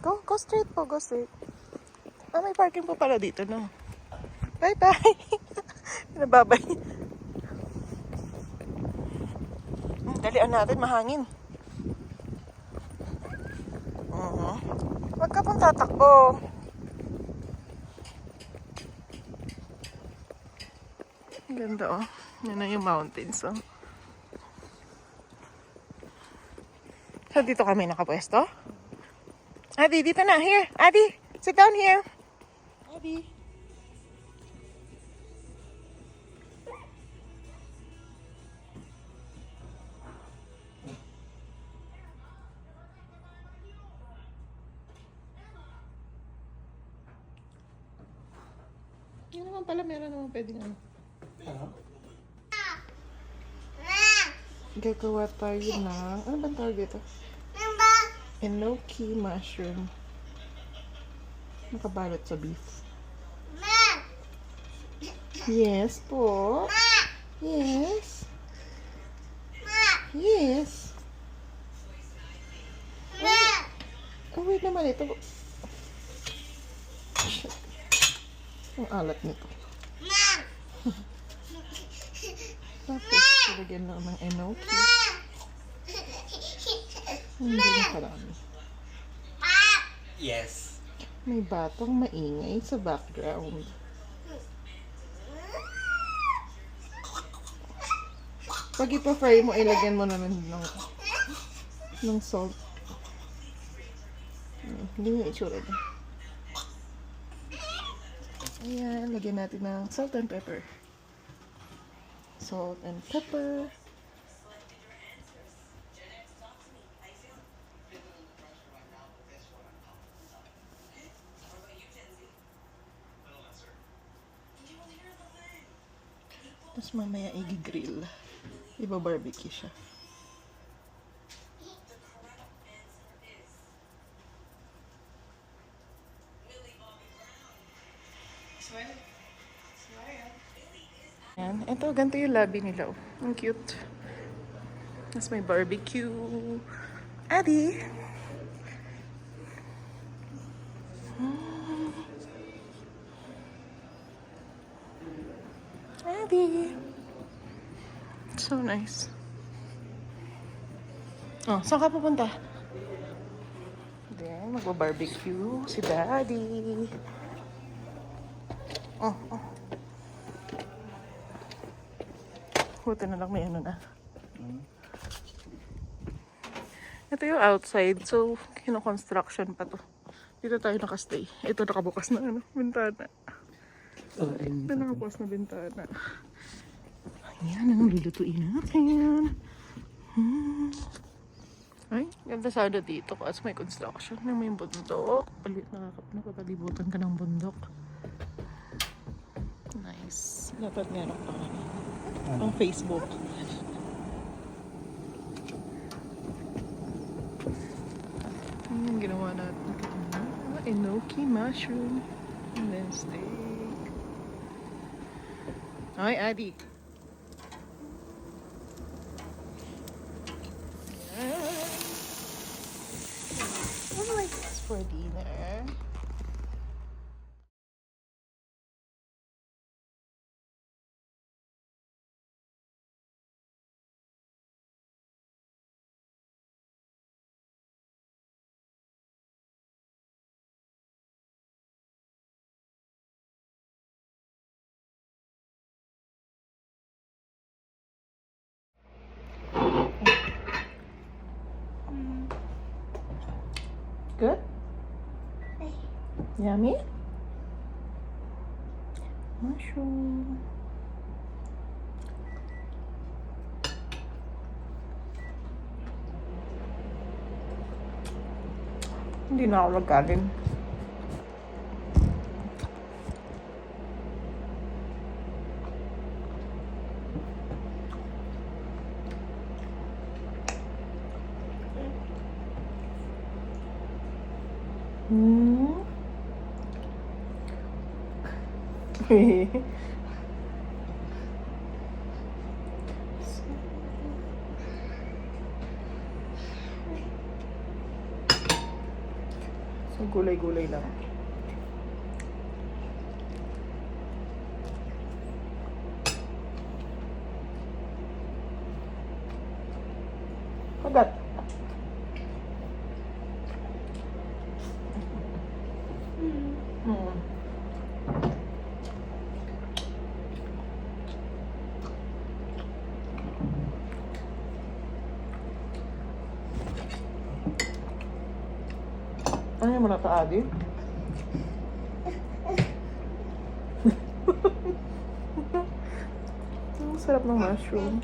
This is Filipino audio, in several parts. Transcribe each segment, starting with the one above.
Go straight po, go straight. Ah, may parking po pala dito, no? Bye-bye! Nababay. Dalian natin, mahangin. Huwag ka pong tatakbo. Ganda, oh. Yan na yung mountains, oh. So, dito kami nakapwesto. Adi, dito na. Here. Adi, sit down here. Adi. Yun naman pala, meron naman pwedeng ano. Gagawa tayo ng... Ano bang tawag dito? Enoki mushroom. Nakabalot sa beef. Yes po. Yes. Yes. Oh, wait naman ito. Shit. Ang alat nito. Tapos, talagyan lang ng enoki. Hindi na karami. Yes. May batang maingay sa background. Pag ipa-fry mo, ilagyan mo naman ng salt. Hindi yung itsura na. Ayan, lagyan natin ng salt and pepper. Salt and pepper. Tapos mamaya i-grill. Iba-barbecue siya. Ayan. Ito, ganito yung lobby nila. Oh. Ang cute. Tapos may barbecue. Adi! Adi! So nice. Oh, saan ka pupunta? Then, magba-barbecue si Daddy. Oh. Buti na lang may ano na. Ito yung outside. So, kino-construction pa to. Dito tayo nakastay. Ito nakabukas na ano, bintana. Ito nakabukas na bintana. Ayan, anong lulutuin natin? Ay, ganda sana dito kasi may construction na may bundok. Nakapalibutan ka ng bundok. Nice. Dapat meron pa kami. Ang Facebook. Ang ginawa natin. Enoki mushroom. And then steak. Ay, Adi. What do I guess for dinner? Good? Yummy? Mushroom. Hindi na ako magkain. So, gulay-gulay lang. Kagat. Mm. Ano yung mga ka-adi? Ang sarap ng mushroom.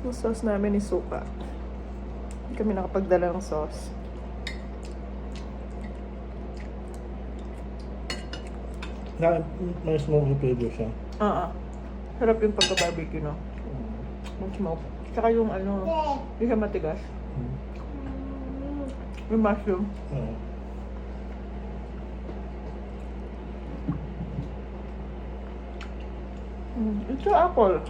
Yung sauce namin is suka. Hindi kami nakapagdala ng sauce. May smoky flavor siya. Sarap yung pagka-barbecue, no? Yung smoke. Tsaka yung ano, hindi siya matigas. Yung mushroom. Oo. It's your apple.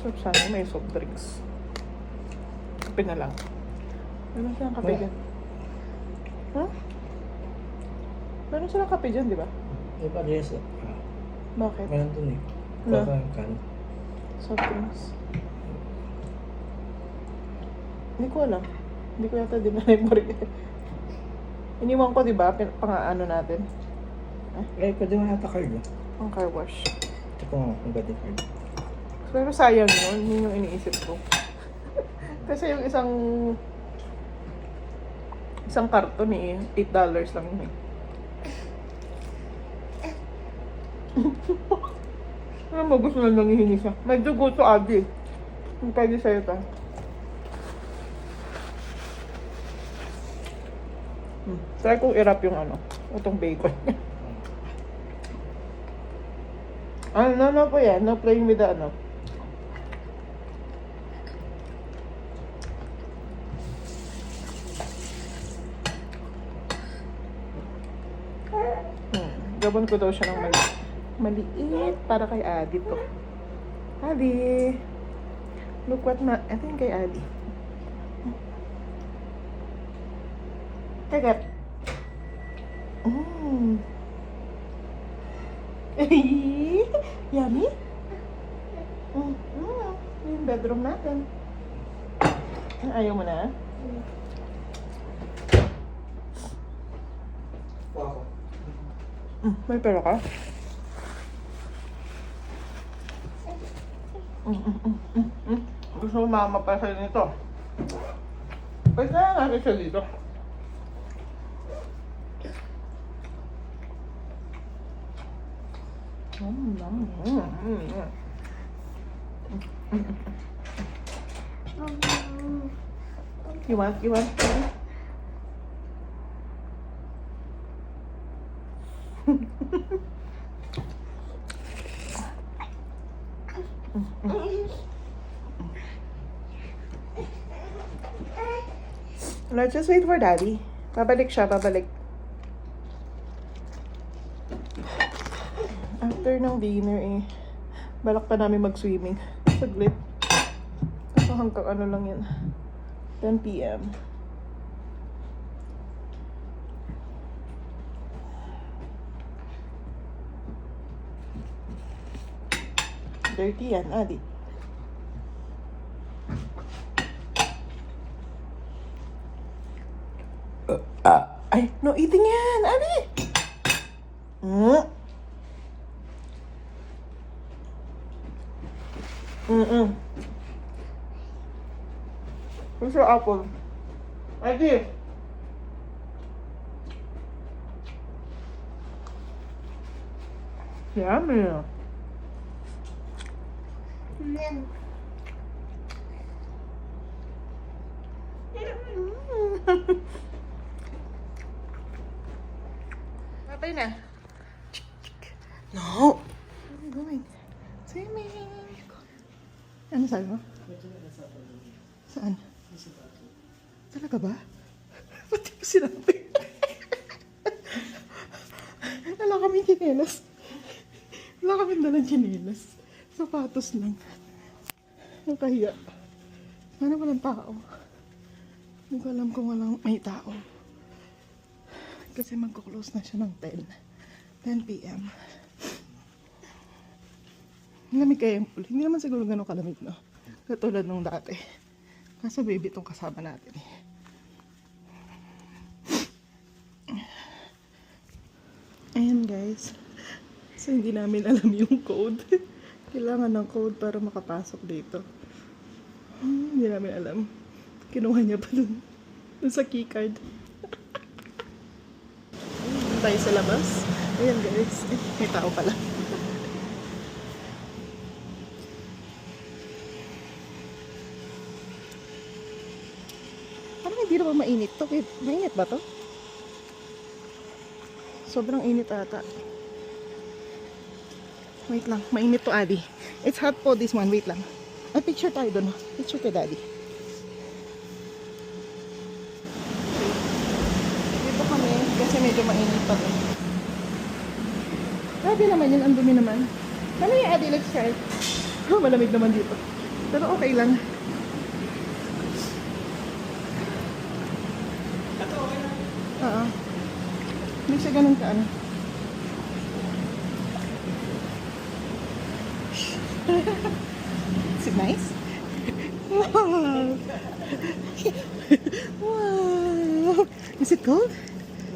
So, sana may soft drinks. Kape na lang. Meron silang kape dyan. Huh? Meron silang kape dyan, di ba? Eh, parehas ah. Bakit? Meron dun eh. Ano? Kan. Soft drinks. Hindi ko alam. Hindi ko yata din alam yung burger. Iniwan ko, di ba? Pang-ano natin. Eh, pwede mo yata card ah. Ang car wash. Ito ko nga kung pwede card. Pero sayang yun. Yun yung iniisip ko. Kasi yung isang karton eh, $8 lang yun eh. Alam mo, gusto lang nangihingi siya. May dugo to, Adi. Kung pwede sa'yo ta. Try kong i-wrap yung ano, itong bacon. No po yan. No playing with the ano. Gabon ko daw siya ng maliit para kay Adi to. Adi. Look what ito yung kay Adi. Kagat. Yummy. Yung bedroom natin. Ayaw mo na? Wow. May pera ka? Gusto mo mama pa sa'yo nito. Pwede na natin siya dito. You want? Let's just wait for Daddy. Babalik siya, babalik. After ng dinner eh, balak pa namin mag-swimming. Saglit. So hanggang ano lang yan. 10 p.m. Dirty yan, Adi. Ay, no eating yan, Adi! Where's your apple? Adi! Yummy. Patay na. No! Where are you going? Swimming! Ano sabi mo? Saan? Talaga ba? Ba't di ba sinabi? Wala kami kinelas. Wala kami dalang chinelas. Sapatos lang. Ang kahiya. Sana walang tao. Hindi ko alam kung walang may tao. Kasi magko-close na siya ng 10 p.m. Lamig kaya yung pool. Hindi naman siguro ganun kalamig, no? Katulad nung dati. Kaso baby itong kasama natin eh. Ayan guys. So hindi namin alam yung code. Kailangan ng code para makapasok dito. Hindi namin alam. Kinuha niya pa dun sa keycard. Tayo sa labas. Ayan guys. May tao pala. Parang hindi naman mainit to. Mainit ba to? Sobrang init ata. Wait lang. Mainit to, Adi. It's hot po this one. Wait lang. Ay, picture tayo doon. Picture kay Daddy. Dito kami kasi medyo mainit pa rin. Grabe naman yun. Ang dumi naman. Ano yung Adi? Let's try. Oh, malamig naman dito. Pero okay lang. Oo. Hindi siya ganun ka ano. Is it nice? Wow! Wow! Is it cold?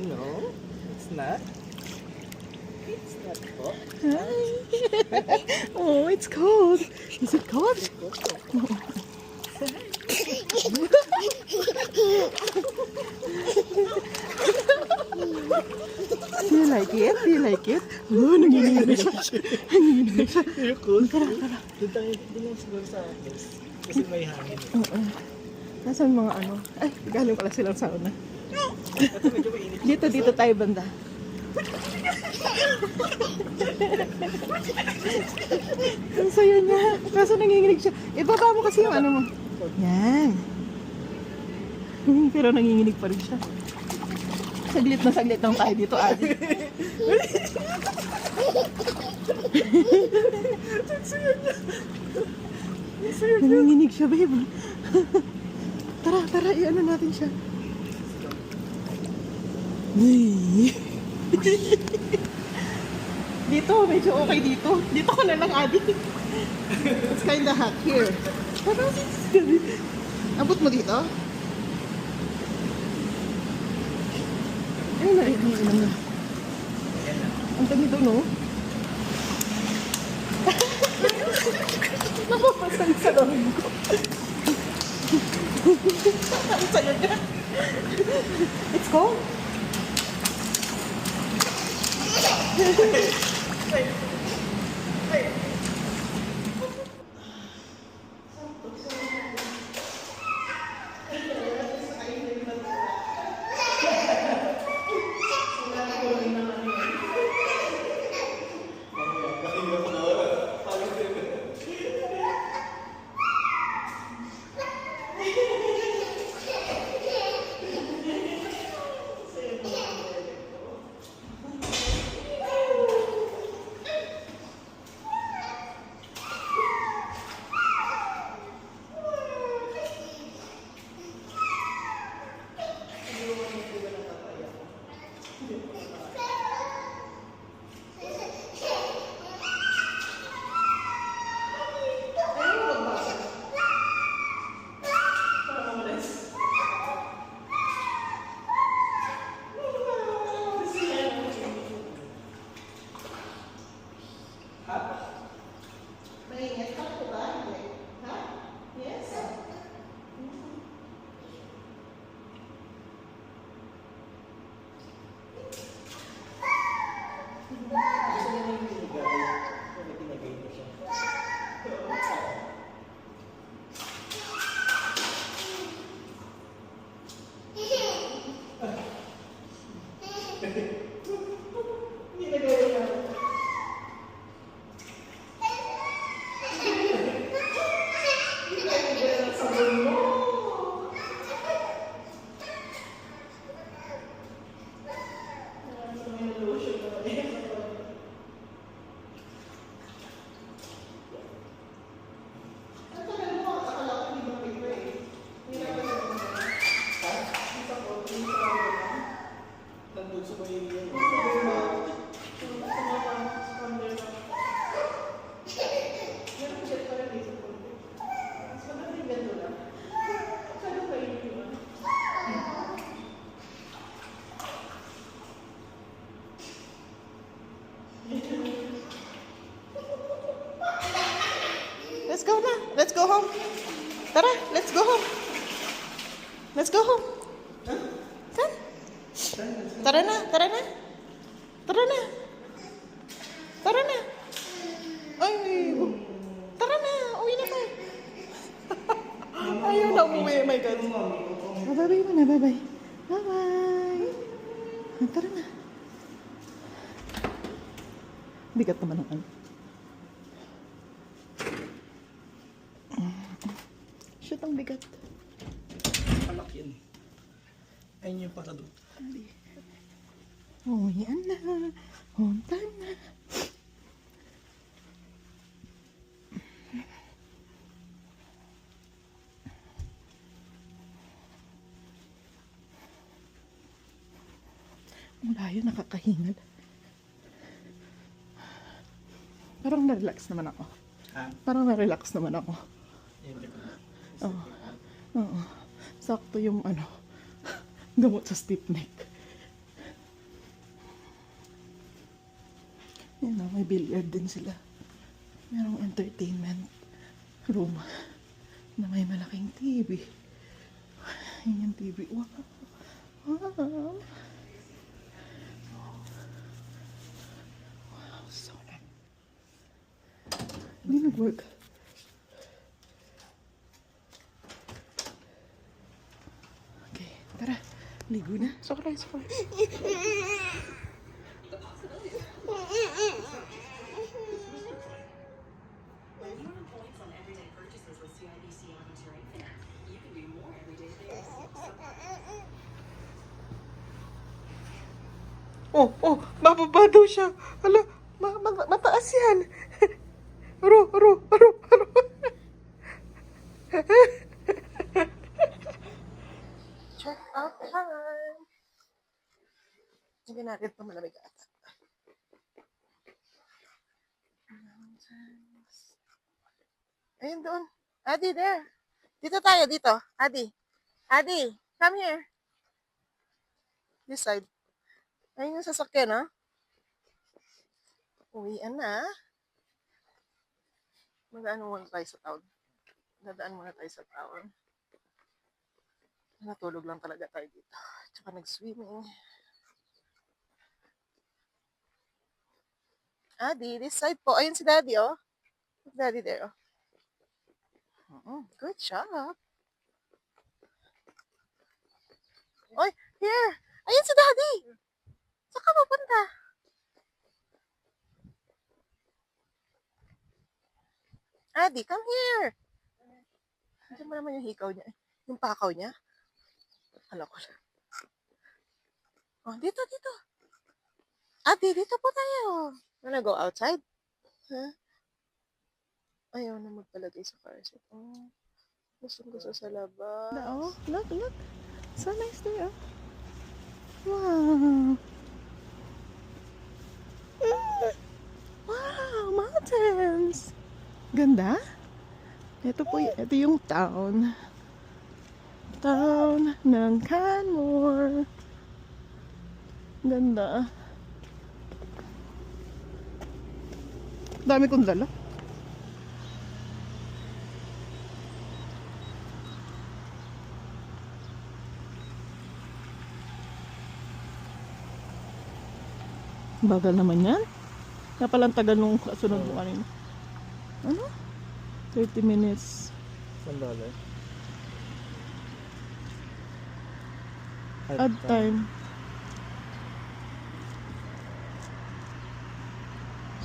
No, it's not. It's not hot. Hi! Oh, it's cold. Is it cold? Do you like it? Do you like it? Oh, nanginginig siya. Nanginginig siya. You're cool. Tara. Doon lang siguro sa office. Kasi may hangin. Oo. Nasaan mga ano? Ay, galing pala silang sauna. Ito medyo mainit. Dito tayo banda. Ang saya niya. Kaso nanginginig siya. Ibaba mo kasi yung ano mo. Yan. Pero nanginginig pa rin siya. Saglit lang tayo dito, Adi. Ang saya niya. Nanginginig siya, babe. Tara, i-ano natin siya. Dito, medyo okay dito. Dito ko na lang, Adi. It's kinda hot here. Abot mo dito? Ay, naiinom na. Ang dami doon, no? Napapasan sa loob ko. Ang saya niya. It's cold. go na. Let's go home. Tara, let's go home. Let's go home. Come. Tara na, tara na. Tara na. Tara na. Ay, tara na. Uwi na tayo. Ayaw na umuwi. Oh my God. Bye-bye mo na. Bye-bye. Bye-bye. Tara na. Bigat naman ang ano. Shit, ang bigat. Palak yan. Ayun yung para doon. Oh, yan na. Home time na. Mula yun, nakakahingal. Parang na-relax naman ako. Ha? Parang na-relax naman ako. Hindi ko na. Oo. Oo. Sakto yung ano, gamot sa stiff neck. Yan na, may billiard din sila. Merong entertainment room na may malaking TV. Yan yung TV. Wow. Wow. Wow, so nice. Hindi nag-work. Okay, tara. Ligo na. Sakay, sakay. Oh, oh, bababa daw siya. Hala, mataas yan. Aro. Check out time. Sige natin ito, malamig ata. Ayun doon. Adi, there. Dito tayo, dito. Adi, come here. This side. Ayun yung sasakyan, ha? Uwian na. Dadaan muna tayo sa town. Natulog lang talaga tayo dito. Tsaka nag-swimming. Adi, this side po. Ayun si Daddy, oh. Daddy there, oh. Good job. Oy, here. Ayun si Daddy. Saan ka mapunta? Adi, come here. Hindi mo naman yung hikaw niya. Yung pakaw niya. Hala ko siya. Oh, dito. Adi, dito po tayo. Wanna go outside? Huh? Ayaw na magpalagay sa car seat. Oh, gusto sa labas. Oh, look. So nice there, oh. Wow. Wow, mountains. Ganda. Ito yung town. Town ng Canmore. Ganda. Dami kong dala. Bagal naman yan. Napalang tagal nung kasunod mo kanina. Ano? 30 minutes. $1. Add time.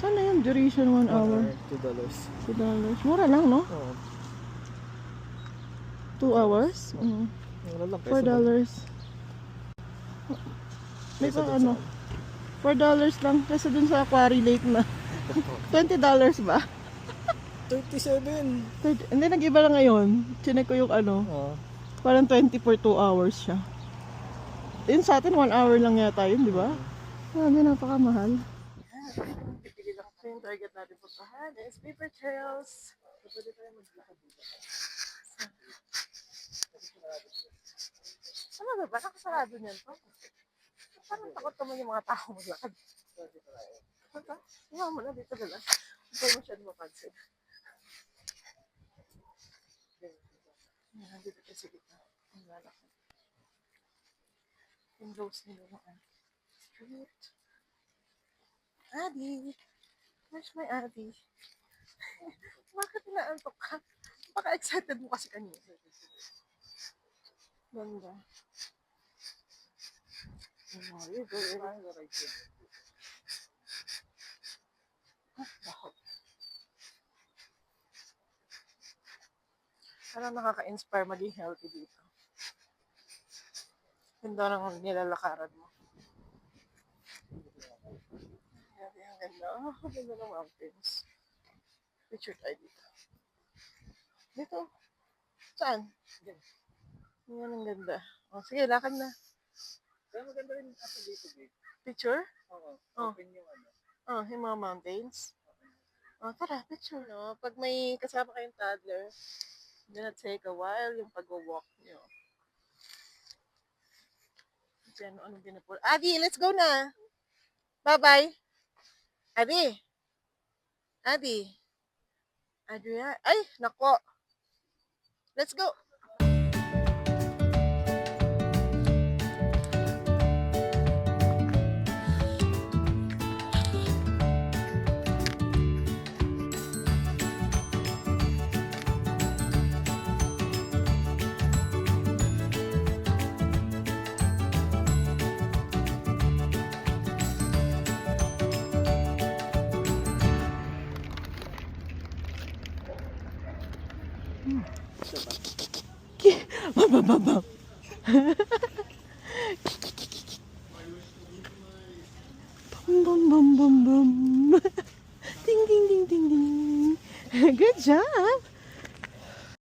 Saan na yun? Duration 1 hour. $2. $2. Mura lang, no? Oo. 2 hours? Mura lang. $4. May pa ano? $4 lang. Kasi dun sa Aquari Lake na. $20 ba? 37. Hindi, nag-iba lang ngayon. Chinek ko yung ano. Oo. Parang 20 for 2 hours siya. Yun sa atin, 1 hour lang yata yun, di ba? Hindi, napakamahal. Pipili lang ito yung target natin puntahan. Is Paper Trails. Pwede tayo maglakad dito. Ano ba ba? Nakasarado niyan to. Parang takot naman yung mga tao maglakad. Ito? Iwan mo na dito nila. Hindi masyado mapansin. Nandito ka sa gitna. Ang lalaki. Yung rose nila naman. Street. Adi! Where's my Adi? Bakit inaantok ka? Baka excited mo kasi kanina. Ganda. Yung river. Baho. Parang nakaka-inspire maging healthy dito. Ganda ng nilalakaran mo. Ang ganda. Oh, ang ganda ng mountains. Picture tayo dito. Dito. Saan? Yan ang ganda. Oh, sige, lakad na. Kaya maganda rin ako dito, babe. Picture? Oo. Oh. Open yung ano. Oh, yung mga mountains. Oh, tara, picture. No? Pag may kasama kayong toddler, gonna take a while yung pag-walk nyo. Diyan, anong ginapul? Adi, let's go na! Bye-bye! Adi! Adi! Adria? Ay, nako! Let's go! Mabababa.